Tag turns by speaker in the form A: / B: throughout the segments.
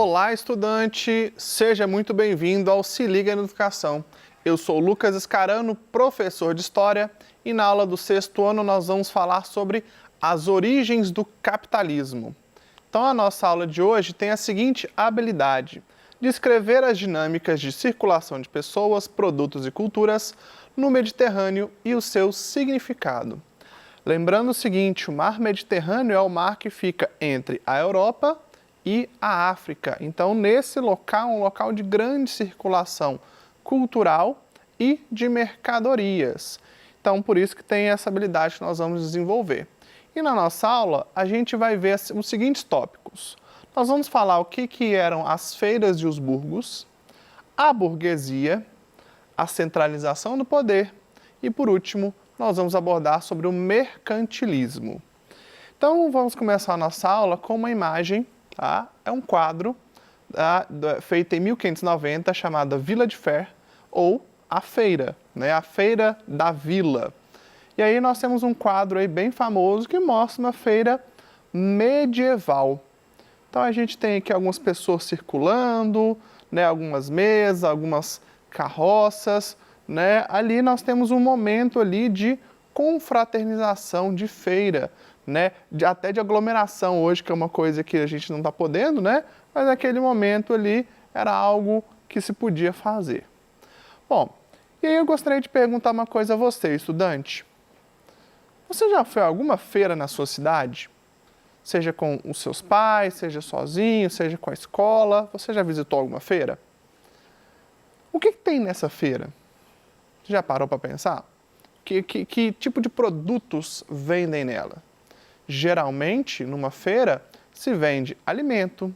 A: Olá, estudante! Seja muito bem-vindo ao Se Liga na Educação. Eu sou o Lucas Escarano, professor de História, e na aula do 6º ano nós vamos falar sobre as origens do capitalismo. Então, a nossa aula de hoje tem a seguinte habilidade: descrever as dinâmicas de circulação de pessoas, produtos e culturas no Mediterrâneo e o seu significado. Lembrando o seguinte, o mar Mediterrâneo é o mar que fica entre a Europa e a África. Então, nesse local, um local de grande circulação cultural e de mercadorias. Então, por isso que tem essa habilidade que nós vamos desenvolver. E na nossa aula, a gente vai ver os seguintes tópicos. Nós vamos falar o que eram as feiras e os burgos, a burguesia, a centralização do poder e, por último, nós vamos abordar sobre o mercantilismo. Então, vamos começar a nossa aula com uma imagem. É um quadro feito em 1590, chamada Village Fair, ou a feira, né? A feira da vila. E aí nós temos um quadro aí bem famoso que mostra uma feira medieval. Então a gente tem aqui algumas pessoas circulando, né? Algumas mesas, algumas carroças, né? Ali nós temos um momento ali de confraternização, de feira, né? Até de aglomeração hoje, que é uma coisa que a gente não está podendo, né? Mas naquele momento ali era algo que se podia fazer. Bom, e aí eu gostaria de perguntar uma coisa a você, estudante. Você já foi a alguma feira na sua cidade? Seja com os seus pais, seja sozinho, seja com a escola, você já visitou alguma feira? O que tem nessa feira? Você já parou para pensar? Que tipo de produtos vendem nela? Geralmente, numa feira, se vende alimento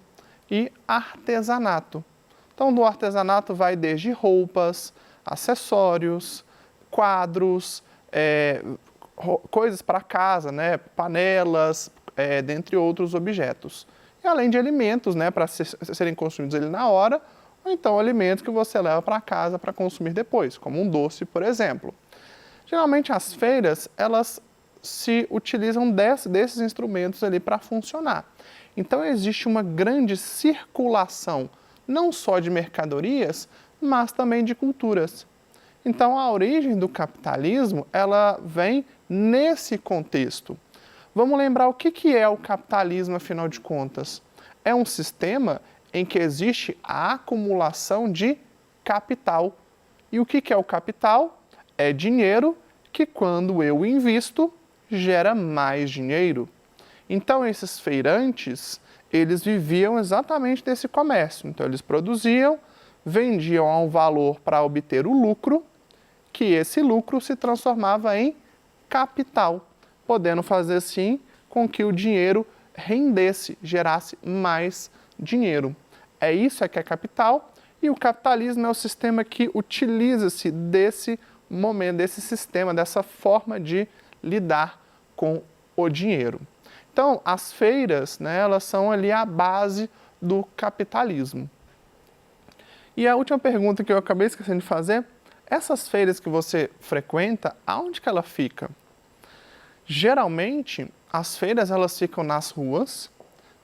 A: e artesanato. Então, do artesanato vai desde roupas, acessórios, quadros, coisas para casa, né? Panelas, dentre outros objetos. E além de alimentos, né? Para serem consumidos ali na hora, ou então alimentos que você leva para casa para consumir depois, como um doce, por exemplo. Geralmente, as feiras, elas se utilizam desses instrumentos ali para funcionar. Então, existe uma grande circulação, não só de mercadorias, mas também de culturas. Então, a origem do capitalismo, ela vem nesse contexto. Vamos lembrar o que é o capitalismo, afinal de contas? É um sistema em que existe a acumulação de capital. E o que é o capital? É dinheiro que, quando eu invisto, gera mais dinheiro. Então, esses feirantes, eles viviam exatamente desse comércio. Então, eles produziam, vendiam a um valor para obter o lucro, que esse lucro se transformava em capital, podendo fazer, assim, com que o dinheiro rendesse, gerasse mais dinheiro. É isso que é capital, e o capitalismo é o sistema que utiliza-se desse momento, desse sistema, dessa forma de lidar com o dinheiro. Então, as feiras, né, elas são ali a base do capitalismo. E a última pergunta que eu acabei esquecendo de fazer, essas feiras que você frequenta, aonde que ela fica? Geralmente, as feiras elas ficam nas ruas,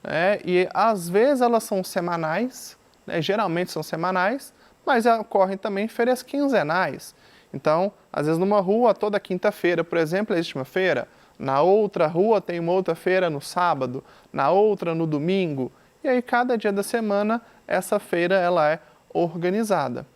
A: né, e às vezes elas são semanais, né, geralmente são semanais, mas ocorrem também feiras quinzenais. Então, às vezes numa rua, toda quinta-feira, por exemplo, existe uma feira. Na outra rua tem uma outra feira no sábado, na outra no domingo. E aí, cada dia da semana, essa feira ela é organizada.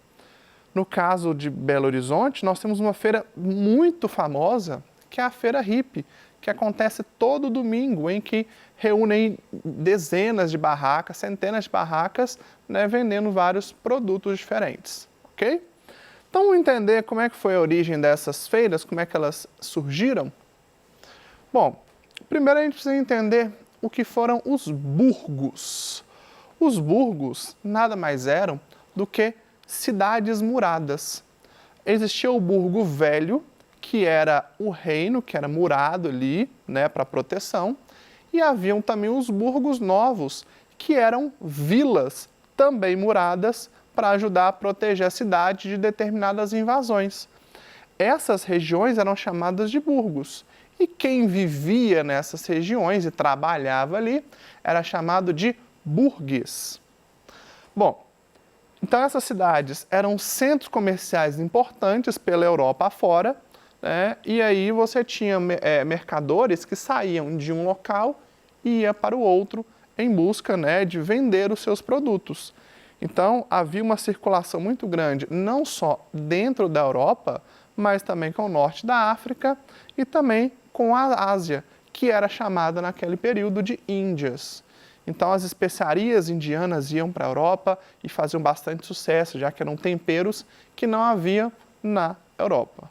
A: No caso de Belo Horizonte, nós temos uma feira muito famosa, que é a Feira Hippie, que acontece todo domingo, em que reúnem dezenas de barracas, centenas de barracas, né, vendendo vários produtos diferentes, ok? Então, vamos entender como é que foi a origem dessas feiras, como é que elas surgiram? Bom, primeiro a gente precisa entender o que foram os burgos. Os burgos nada mais eram do que cidades muradas. Existia o burgo velho, que era o reino, que era murado ali, né, para proteção, e haviam também os burgos novos, que eram vilas também muradas para ajudar a proteger a cidade de determinadas invasões. Essas regiões eram chamadas de burgos. E quem vivia nessas regiões e trabalhava ali era chamado de burguês. Bom, então essas cidades eram centros comerciais importantes pela Europa afora, né? E aí você tinha mercadores que saíam de um local e ia para o outro em busca, né, de vender os seus produtos. Então havia uma circulação muito grande, não só dentro da Europa, mas também com o norte da África e também com a Ásia, que era chamada naquele período de Índias. Então as especiarias indianas iam para a Europa e faziam bastante sucesso, já que eram temperos que não havia na Europa.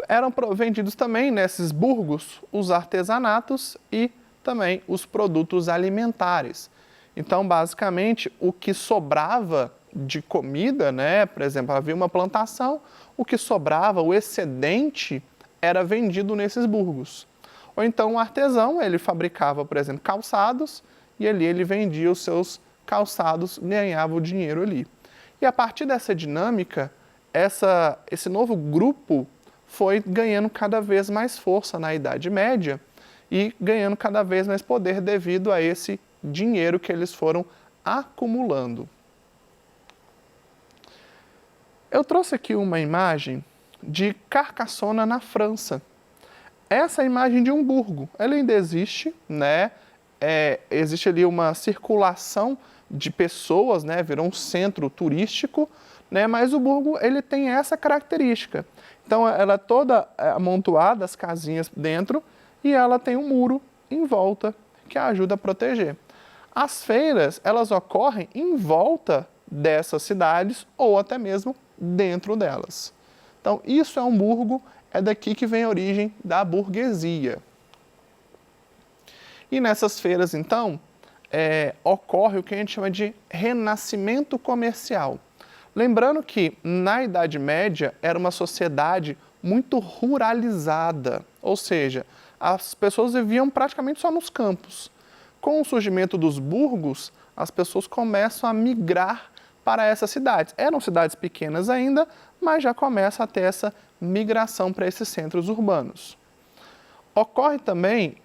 A: Eram vendidos também nesses burgos os artesanatos e também os produtos alimentares. Então, basicamente, o que sobrava de comida, né? Por exemplo, havia uma plantação, o que sobrava, o excedente, era vendido nesses burgos. Ou então o artesão, ele fabricava, por exemplo, calçados e ali ele vendia os seus calçados, ganhava o dinheiro ali. E a partir dessa dinâmica, esse novo grupo foi ganhando cada vez mais força na Idade Média e ganhando cada vez mais poder devido a esse dinheiro que eles foram acumulando. Eu trouxe aqui uma imagem de Carcassonne, na França. Essa é a imagem de um burgo. Ela ainda existe, né? Existe ali uma circulação de pessoas, né? Virou um centro turístico, né? Mas o burgo ele tem essa característica. Então ela é toda amontoada, as casinhas dentro, e ela tem um muro em volta que ajuda a proteger. As feiras, elas ocorrem em volta dessas cidades ou até mesmo dentro delas. Então isso é um burgo. É daqui que vem a origem da burguesia. E nessas feiras, então, ocorre o que a gente chama de renascimento comercial. Lembrando que, na Idade Média, era uma sociedade muito ruralizada, ou seja, as pessoas viviam praticamente só nos campos. Com o surgimento dos burgos, as pessoas começam a migrar para essas cidades. Eram cidades pequenas ainda, mas já começa a ter essa migração para esses centros urbanos. Ocorre também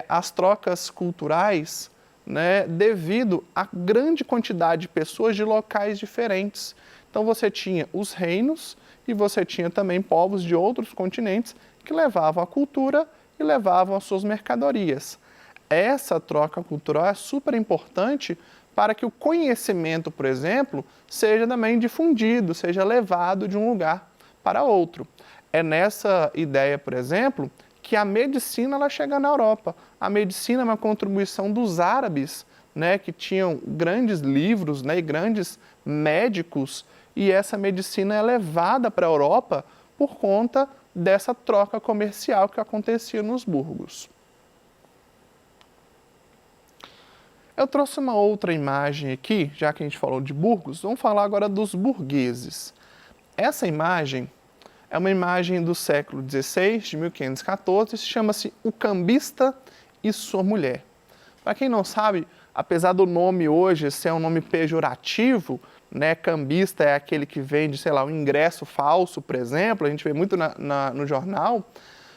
A: as trocas culturais, né, devido à grande quantidade de pessoas de locais diferentes. Então você tinha os reinos e você tinha também povos de outros continentes que levavam a cultura e levavam as suas mercadorias. Essa troca cultural é super importante para que o conhecimento, por exemplo, seja também difundido, seja levado de um lugar para outro. É nessa ideia, por exemplo, que a medicina ela chega na Europa. A medicina é uma contribuição dos árabes, né, que tinham grandes livros, né, e grandes médicos, e essa medicina é levada para a Europa por conta dessa troca comercial que acontecia nos burgos. Eu trouxe uma outra imagem aqui, já que a gente falou de burgos, vamos falar agora dos burgueses. Essa imagem é uma imagem do século XVI, de 1514, chama-se O Cambista e Sua Mulher. Para quem não sabe, apesar do nome hoje ser um nome pejorativo, né, cambista é aquele que vende, sei lá, um ingresso falso, por exemplo, a gente vê muito no jornal,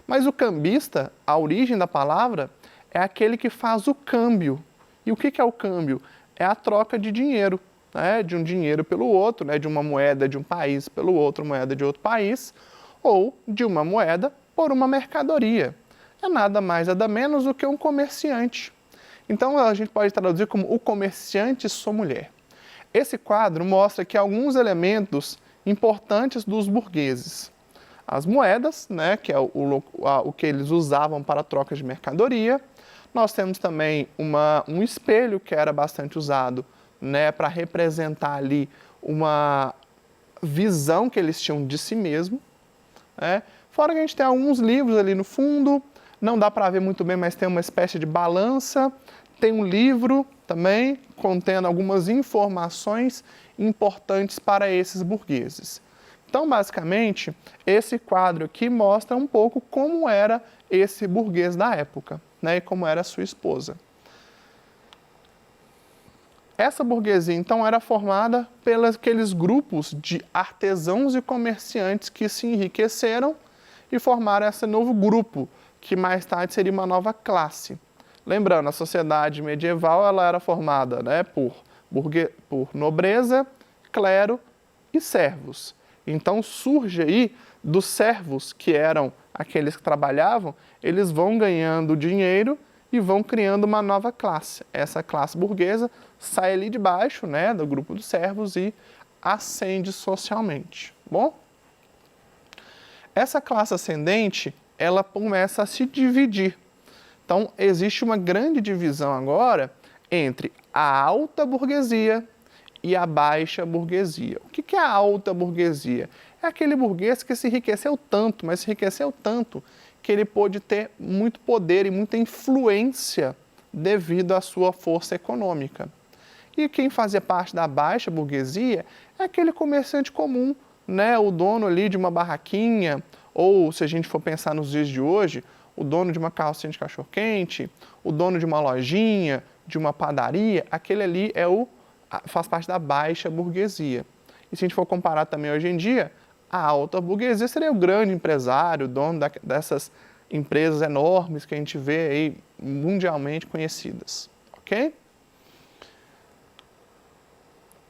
A: mas o cambista, a origem da palavra, é aquele que faz o câmbio. E o que é o câmbio? É a troca de dinheiro, né? De um dinheiro pelo outro, né? De uma moeda de um país pelo outro, moeda de outro país, ou de uma moeda por uma mercadoria. É nada mais, nada menos do que um comerciante. Então a gente pode traduzir como o comerciante sua mulher. Esse quadro mostra aqui alguns elementos importantes dos burgueses. As moedas, né? Que é o que eles usavam para a troca de mercadoria. Nós temos também um espelho que era bastante usado, né, para representar ali uma visão que eles tinham de si mesmo. Né? Fora que a gente tem alguns livros ali no fundo, não dá para ver muito bem, mas tem uma espécie de balança. Tem um livro também contendo algumas informações importantes para esses burgueses. Então, basicamente, esse quadro aqui mostra um pouco como era esse burguês da época, né, e como era a sua esposa. Essa burguesia, então, era formada pelos aqueles grupos de artesãos e comerciantes que se enriqueceram e formaram esse novo grupo, que mais tarde seria uma nova classe. Lembrando, a sociedade medieval ela era formada, né, por por nobreza, clero e servos. Então surge aí dos servos, que eram aqueles que trabalhavam, eles vão ganhando dinheiro e vão criando uma nova classe. Essa classe burguesa sai ali de baixo, né, do grupo dos servos e ascende socialmente. Bom, essa classe ascendente, ela começa a se dividir. Então, existe uma grande divisão agora entre a alta burguesia e a baixa burguesia. O que é a alta burguesia? É aquele burguês que se enriqueceu tanto, mas se enriqueceu tanto que ele pôde ter muito poder e muita influência devido à sua força econômica. E quem fazia parte da baixa burguesia é aquele comerciante comum, né? O dono ali de uma barraquinha, ou se a gente for pensar nos dias de hoje, o dono de uma carrocinha de cachorro-quente, o dono de uma lojinha, de uma padaria, aquele ali faz parte da baixa burguesia. E se a gente for comparar também hoje em dia, a alta burguesia seria o grande empresário, o dono dessas empresas enormes que a gente vê aí mundialmente conhecidas, ok?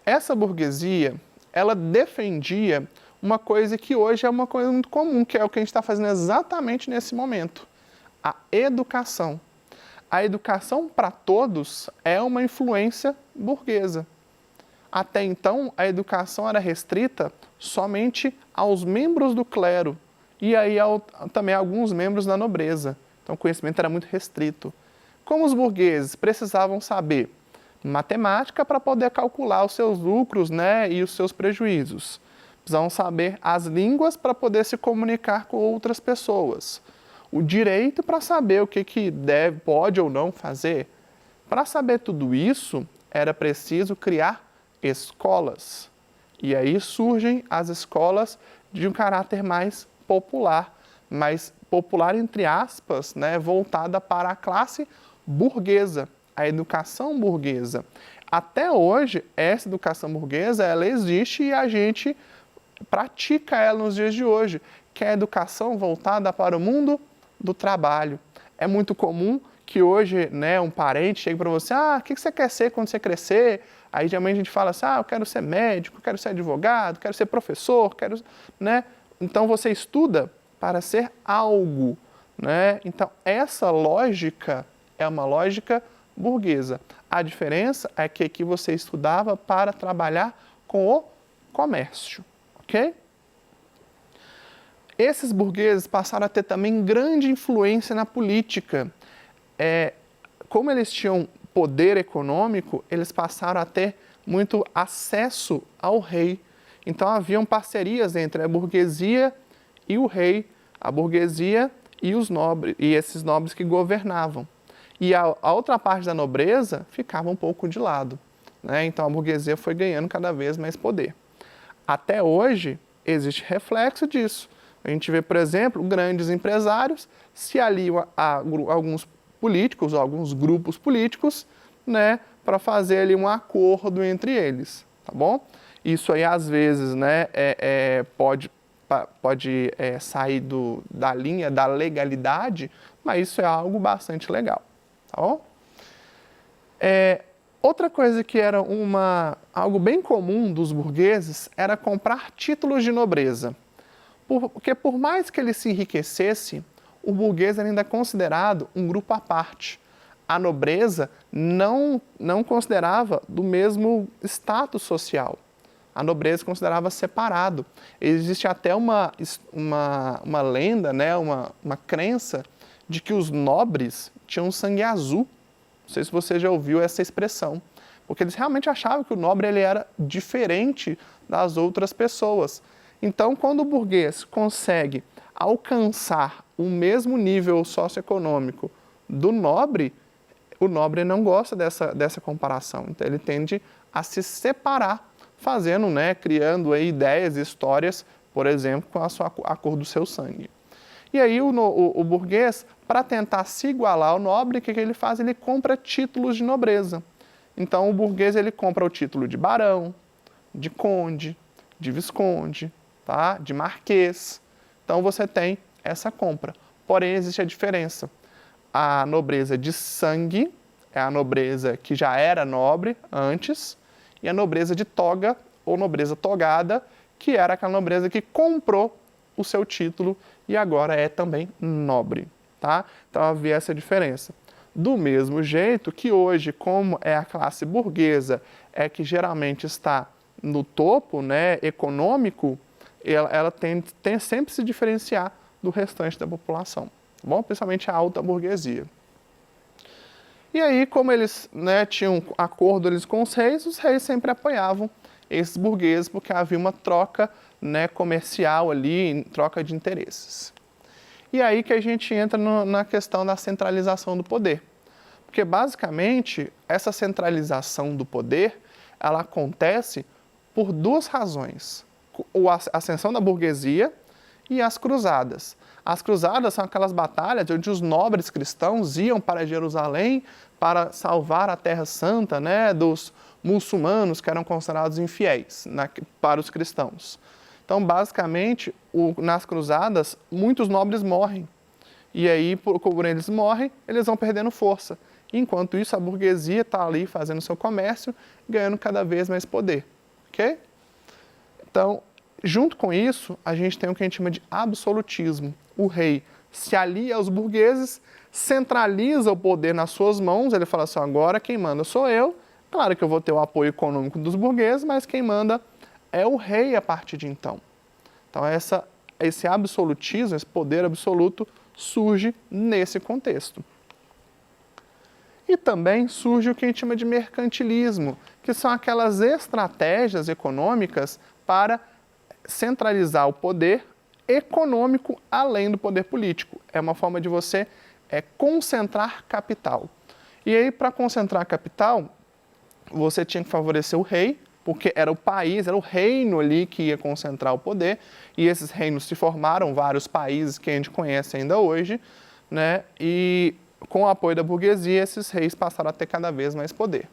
A: Essa burguesia, ela defendia uma coisa que hoje é uma coisa muito comum, que é o que a gente está fazendo exatamente nesse momento, a educação. A educação para todos é uma influência burguesa. Até então, a educação era restrita somente aos membros do clero e aí também a alguns membros da nobreza. Então, o conhecimento era muito restrito. Como os burgueses precisavam saber matemática para poder calcular os seus lucros, né, e os seus prejuízos. Precisavam saber as línguas para poder se comunicar com outras pessoas. O direito para saber o que pode ou não fazer. Para saber tudo isso, era preciso criar escolas. E aí surgem as escolas de um caráter mais popular entre aspas, né, voltada para a classe burguesa, a educação burguesa. Até hoje, essa educação burguesa, ela existe e a gente pratica ela nos dias de hoje, que é a educação voltada para o mundo do trabalho. É muito comum que hoje, né, um parente chegue para você, o que você quer ser quando você crescer? Aí geralmente a gente fala assim, eu quero ser médico, quero ser advogado, quero ser professor, né? Então você estuda para ser algo, né? Então essa lógica é uma lógica burguesa. A diferença é que aqui você estudava para trabalhar com o comércio, ok? Esses burgueses passaram a ter também grande influência na política. Como eles tinham poder econômico, eles passaram a ter muito acesso ao rei. Então haviam parcerias entre a burguesia e o rei, a burguesia e os nobres, e esses nobres que governavam. E a outra parte da nobreza ficava um pouco de lado, né? Então a burguesia foi ganhando cada vez mais poder. Até hoje existe reflexo disso. A gente vê, por exemplo, grandes empresários se aliam a alguns políticos, alguns grupos políticos, né, para fazer ali um acordo entre eles, tá bom? Isso aí, às vezes, né, pode sair da linha da legalidade, mas isso é algo bastante legal, tá bom? Outra coisa que era algo bem comum dos burgueses era comprar títulos de nobreza. Porque por mais que ele se enriquecesse, o burguês ainda é considerado um grupo à parte. A nobreza não considerava do mesmo status social. A nobreza considerava separado. Existe até uma lenda, né, uma crença de que os nobres tinham sangue azul. Não sei se você já ouviu essa expressão. Porque eles realmente achavam que o nobre ele era diferente das outras pessoas. Então, quando o burguês consegue alcançar o mesmo nível socioeconômico do nobre, o nobre não gosta dessa comparação. Então, ele tende a se separar, fazendo, né, criando aí ideias e histórias, por exemplo, com a cor do seu sangue. E aí o burguês, para tentar se igualar ao nobre, o que ele faz? Ele compra títulos de nobreza. Então, o burguês ele compra o título de barão, de conde, de visconde, tá? De marquês. Então, você tem essa compra. Porém, existe a diferença. A nobreza de sangue é a nobreza que já era nobre antes, e a nobreza de toga ou nobreza togada, que era aquela nobreza que comprou o seu título e agora é também nobre, tá? Então havia essa diferença. Do mesmo jeito que hoje, como é a classe burguesa, é que geralmente está no topo, né, econômico, ela tem sempre se diferenciar do restante da população, tá bom? Principalmente a alta burguesia. E aí, como eles, né, tinham acordo com os reis sempre apoiavam esses burgueses, porque havia uma troca, né, comercial ali, troca de interesses. E aí que a gente entra na questão da centralização do poder. Porque, basicamente, essa centralização do poder, ela acontece por duas razões. A ascensão da burguesia e as cruzadas. As cruzadas são aquelas batalhas onde os nobres cristãos iam para Jerusalém para salvar a Terra Santa, né, dos muçulmanos que eram considerados infiéis para os cristãos. Então, basicamente, nas cruzadas, muitos nobres morrem. E aí, por eles morrem, eles vão perdendo força. Enquanto isso, a burguesia está ali fazendo seu comércio, ganhando cada vez mais poder. Ok? Então, junto com isso, a gente tem o que a gente chama de absolutismo. O rei se alia aos burgueses, centraliza o poder nas suas mãos, ele fala assim, agora quem manda sou eu. Claro que eu vou ter o apoio econômico dos burgueses, mas quem manda é o rei a partir de então. Então, esse absolutismo, esse poder absoluto, surge nesse contexto. E também surge o que a gente chama de mercantilismo, que são aquelas estratégias econômicas para centralizar o poder econômico além do poder político. É uma forma de você concentrar capital. E aí, para concentrar capital, você tinha que favorecer o rei, porque era o país, era o reino ali que ia concentrar o poder, e esses reinos se formaram, vários países que a gente conhece ainda hoje, né? E com o apoio da burguesia, esses reis passaram a ter cada vez mais poder.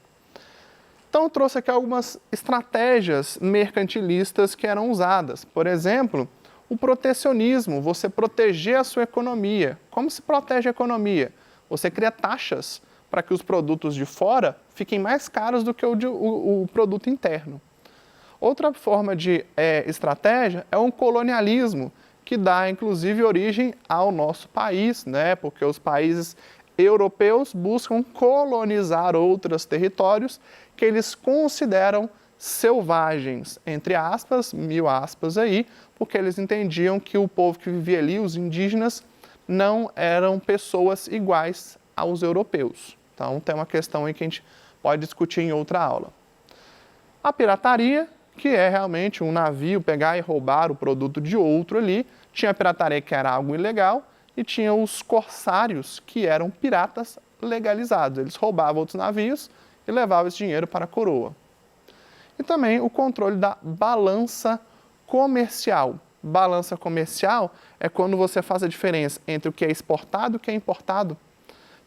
A: Então, eu trouxe aqui algumas estratégias mercantilistas que eram usadas. Por exemplo, o protecionismo, você proteger a sua economia. Como se protege a economia? Você cria taxas para que os produtos de fora fiquem mais caros do que o produto interno. Outra forma de estratégia é um colonialismo, que dá, inclusive, origem ao nosso país, né? Porque os países europeus buscam colonizar outros territórios que eles consideram selvagens, entre aspas, 1000 aspas aí, porque eles entendiam que o povo que vivia ali, os indígenas, não eram pessoas iguais aos europeus. Então, tem uma questão aí que a gente pode discutir em outra aula. A pirataria, que é realmente um navio pegar e roubar o produto de outro ali. Tinha a pirataria, que era algo ilegal, e tinha os corsários, que eram piratas legalizados. Eles roubavam outros navios e levavam esse dinheiro para a coroa. E também o controle da balança comercial. Balança comercial é quando você faz a diferença entre o que é exportado e o que é importado.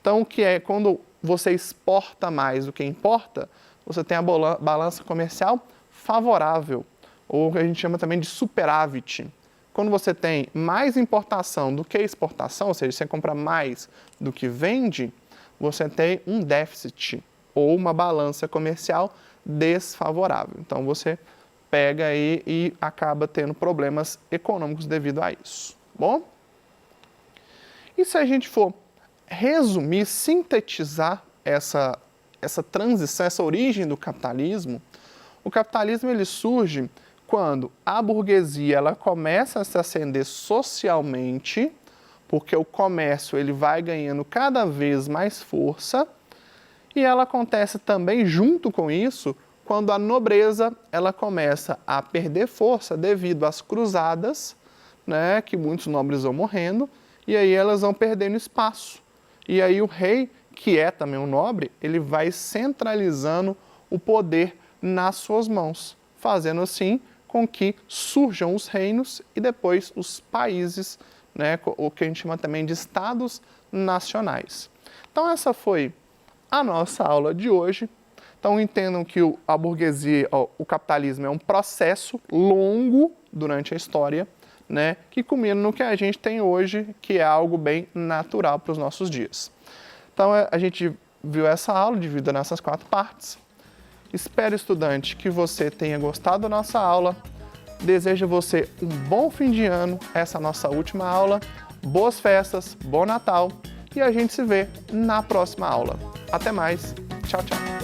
A: Então, o que é quando você exporta mais do que importa, você tem a balança comercial favorável, ou que a gente chama também de superávit. Quando você tem mais importação do que exportação, ou seja, você compra mais do que vende, você tem um déficit, ou uma balança comercial desfavorável. Então, você pega aí e acaba tendo problemas econômicos devido a isso. Bom? E se a gente for resumir, sintetizar essa transição, essa origem do capitalismo, o capitalismo ele surge quando a burguesia ela começa a se ascender socialmente, porque o comércio ele vai ganhando cada vez mais força, e ela acontece também junto com isso quando a nobreza ela começa a perder força devido às cruzadas, né, que muitos nobres vão morrendo, e aí elas vão perdendo espaço. E aí o rei, que é também um nobre, ele vai centralizando o poder nas suas mãos, fazendo assim com que surjam os reinos e depois os países, né, o que a gente chama também de estados nacionais. Então essa foi a nossa aula de hoje. Então entendam que a burguesia, o capitalismo é um processo longo durante a história, né, que culmina no que a gente tem hoje, que é algo bem natural para os nossos dias. Então a gente viu essa aula dividida nessas 4 partes. Espero, estudante, que você tenha gostado da nossa aula. Desejo a você um bom fim de ano, essa é a nossa última aula. Boas festas, bom Natal e a gente se vê na próxima aula. Até mais, tchau, tchau!